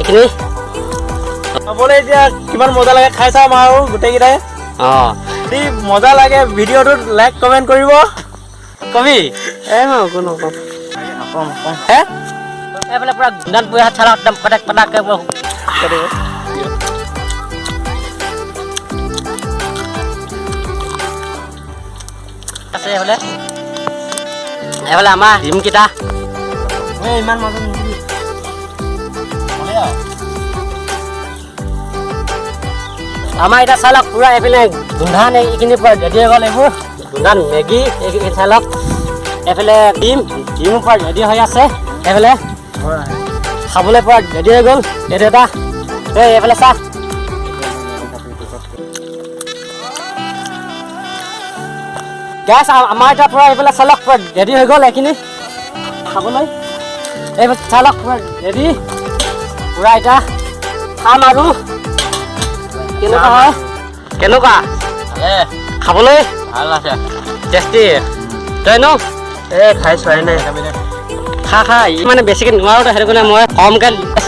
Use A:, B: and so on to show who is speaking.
A: এইখিনি
B: খাবলৈ এতিয়া কিমান মজা লাগে খাই চাম আৰু গোটেইকেইটাই যদি মজা লাগে ভিডিঅ'টোত লাইক কমেণ্ট কৰিব কবি
A: মই একো নকওঁ
B: হে
A: এইফালে পুৰা গুণ্ডান পুৰি হাত চালা একদম পটাক পটাককৈ আছে এইফালে আমাৰ ডিমকেইটা
B: ইমান মজা নিদিবি
A: আমাৰ এতিয়া চাই লওক পুৰা এইফালে গুণ্ডান এইখিনি পৰা ৰেডি হৈ গ'ল এইবোৰ গুণ্ডান মেগী এইখিনি চাই লওক এইফালে ডিমো পৰা ৰেডি হৈ আছে এইফালে খাবলৈ পৰা ৰেডি হৈ গ'ল এইটো এটা এইফালে চাহ গেছ আমাৰ এতিয়া পুৰা এইফালে চাই লওক পুৰা ৰেডি হৈ গ'ল এইখিনি খাবলৈ এইফালে চাই লওক পুৰা ৰেডি পুৰা এতিয়া খাম আৰু কেনেকুৱা হয় কেনেকুৱা খাবলৈ
B: ভাল আছে
A: টেষ্টি তই ন
B: খাই চোৱাই নাই
A: খা মানে বেছিকৈ নোৱাৰোঁ সেইটো কাৰণে মই কমকৈ আছে